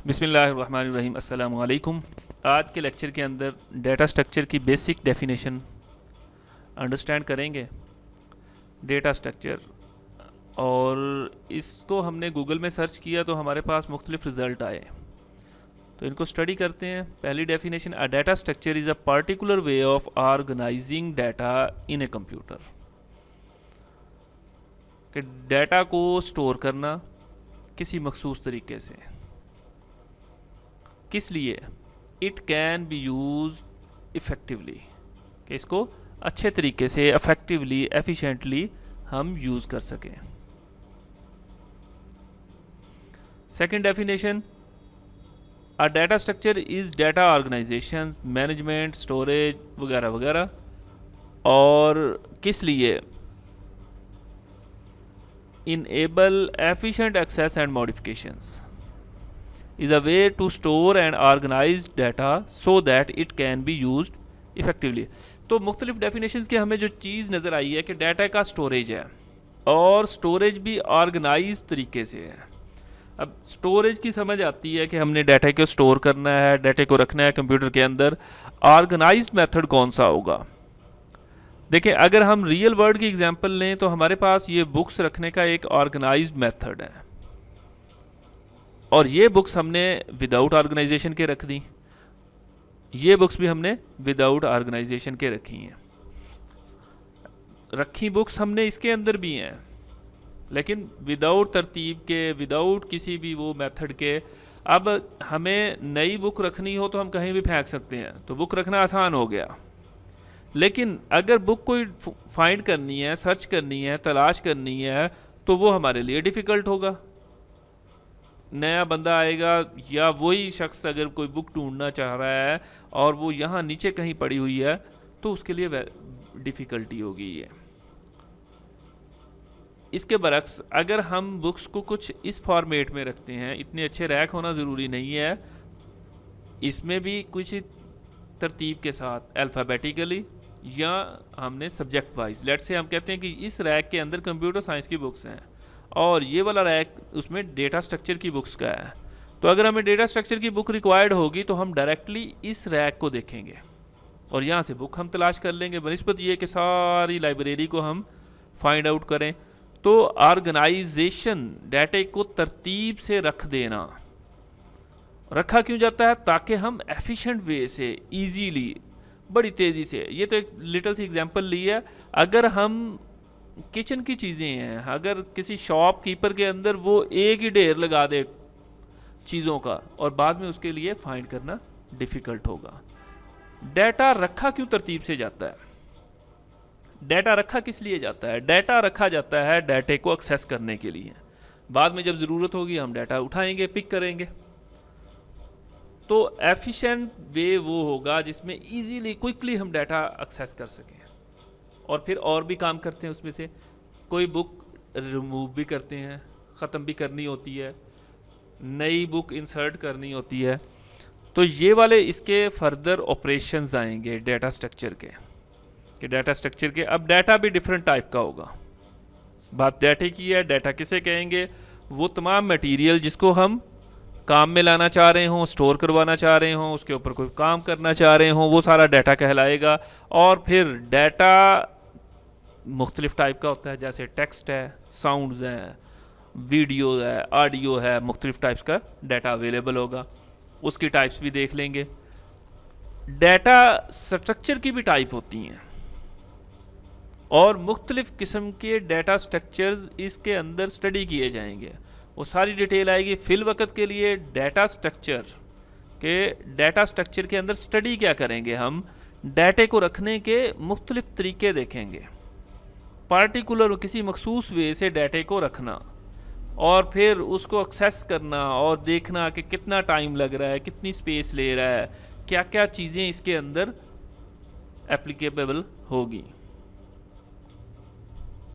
बिस्मिल्लाहिर्रहमानिर्रहीम अस्सलामु अलैकुम। आज के लेक्चर के अंदर डेटा स्ट्रक्चर की बेसिक डेफिनेशन अंडरस्टैंड करेंगे। डेटा स्ट्रक्चर, और इसको हमने गूगल में सर्च किया तो हमारे पास मुख्तलिफ रिज़ल्ट आए, तो इनको स्टडी करते हैं। पहली definition, a data structure is a particular way of organizing data in a computer. कि डाटा को स्टोर करना किसी मखसूस तरीके से, किस लिए? It can be use effectively, कि इसको अच्छे तरीके से, इफ़ेक्टिवली, एफिशिएंटली हम यूज़ कर सकें। Second definition, a data structure is data organization, management, storage वगैरह वगैरह। और किस लिए? Enable efficient access and modifications, is a way to store and organize data so that it can be used effectively। तो मुख्तलिफ definitions की हमें जो चीज़ नज़र आई है कि डाटा का स्टोरेज है, और स्टोरेज भी ऑर्गेनाइज तरीके से है। अब स्टोरेज की समझ आती है कि हमने डाटा को स्टोर करना है, डाटा को रखना है कंप्यूटर के अंदर। ऑर्गेनाइज मेथड कौन सा होगा? देखिए, अगर हम रियल वर्ल्ड की एग्जांपल लें तो हमारे पास ये बुक्स रखने का एक ऑर्गेनाइज्ड मेथड है, और ये बुक्स हमने विदाउट ऑर्गेनाइजेशन के रख दी। ये बुक्स भी हमने विदाउट ऑर्गेनाइजेशन के रखी हैं। रखी बुक्स हमने इसके अंदर भी हैं, लेकिन विदाउट तरतीब के, विदाउट किसी भी वो मेथड के। अब हमें नई बुक रखनी हो तो हम कहीं भी फेंक सकते हैं, तो बुक रखना आसान हो गया। लेकिन अगर बुक कोई फाइंड करनी है, सर्च करनी है, तलाश करनी है, तो वो हमारे लिए डिफ़िकल्ट होगा। नया बंदा आएगा, या वही शख्स अगर कोई बुक ढूंढना चाह रहा है और वो यहाँ नीचे कहीं पड़ी हुई है, तो उसके लिए डिफ़िकल्टी होगी ये। इसके बरक्स अगर हम बुक्स को कुछ इस फॉर्मेट में रखते हैं, इतने अच्छे रैक होना ज़रूरी नहीं है, इसमें भी कुछ तरतीब के साथ अल्फ़ाबेटिकली, या हमने सब्जेक्ट वाइज, लेट्स से हम कहते हैं कि इस रैक के अंदर कंप्यूटर साइंस की बुक्स हैं और ये वाला रैक उसमें डेटा स्ट्रक्चर की बुक्स का है। तो अगर हमें डेटा स्ट्रक्चर की बुक रिक्वायर्ड होगी तो हम डायरेक्टली इस रैक को देखेंगे और यहाँ से बुक हम तलाश कर लेंगे, बनिस्बत ये कि सारी लाइब्रेरी को हम फाइंड आउट करें। तो ऑर्गेनाइजेशन, डाटे को तरतीब से रख देना, रखा क्यों जाता है? ताकि हम एफिशिएंट वे से, ईजीली, बड़ी तेज़ी से। ये तो एक लिटिल सी एग्जांपल ली है। अगर हम किचन की चीज़ें हैं, अगर किसी शॉपकीपर के अंदर वो एक ही ढेर लगा दे चीज़ों का, और बाद में उसके लिए फाइंड करना डिफ़िकल्ट होगा। डाटा रखा क्यों तरतीब से जाता है? डाटा रखा किस लिए जाता है? डाटा रखा जाता है डाटे को एक्सेस करने के लिए। बाद में जब ज़रूरत होगी हम डाटा उठाएंगे, पिक करेंगे। तो एफिशिएंट वे वो होगा जिसमें ईजीली, क्विकली हम डाटा एक्सेस कर सकें, और फिर और भी काम करते हैं उसमें से। कोई बुक रिमूव भी करते हैं, ख़त्म भी करनी होती है, नई बुक इंसर्ट करनी होती है। तो ये वाले इसके फर्दर ऑपरेशंस आएंगे डाटा स्ट्रक्चर के, कि डाटा स्ट्रक्चर के। अब डाटा भी डिफरेंट टाइप का होगा। बात डाटे की है, डाटा किसे कहेंगे? वो तमाम मटेरियल जिसको हम काम में लाना चाह रहे हों, स्टोर करवाना चाह रहे हों, उसके ऊपर कोई काम करना चाह रहे हों, वो सारा डाटा कहलाएगा। और फिर डाटा मुख्तलिफ टाइप का होता है, जैसे टेक्स्ट है, साउंड्स हैं, वीडियो है, ऑडियो है, मुख्तलिफ टाइप्स का डाटा अवेलेबल होगा। उसकी टाइप्स भी देख लेंगे। डाटा स्ट्रक्चर की भी टाइप होती हैं, और मुख्तलिफ किस्म के डाटा स्ट्रक्चर्स इसके अंदर स्टडी किए जाएंगे। वो सारी डिटेल आएगी। फिल वक्त के लिए डाटा स्ट्रक्चर के अंदर स्टडी क्या करेंगे? हम डाटे को रखने के मुख्तलिफ तरीके देखेंगे। पार्टिकुलर किसी मखसूस वे से डाटे को रखना, और फिर उसको एक्सेस करना, और देखना कि कितना टाइम लग रहा है, कितनी स्पेस ले रहा है, क्या क्या चीज़ें इसके अंदर एप्लीकेबल होगी।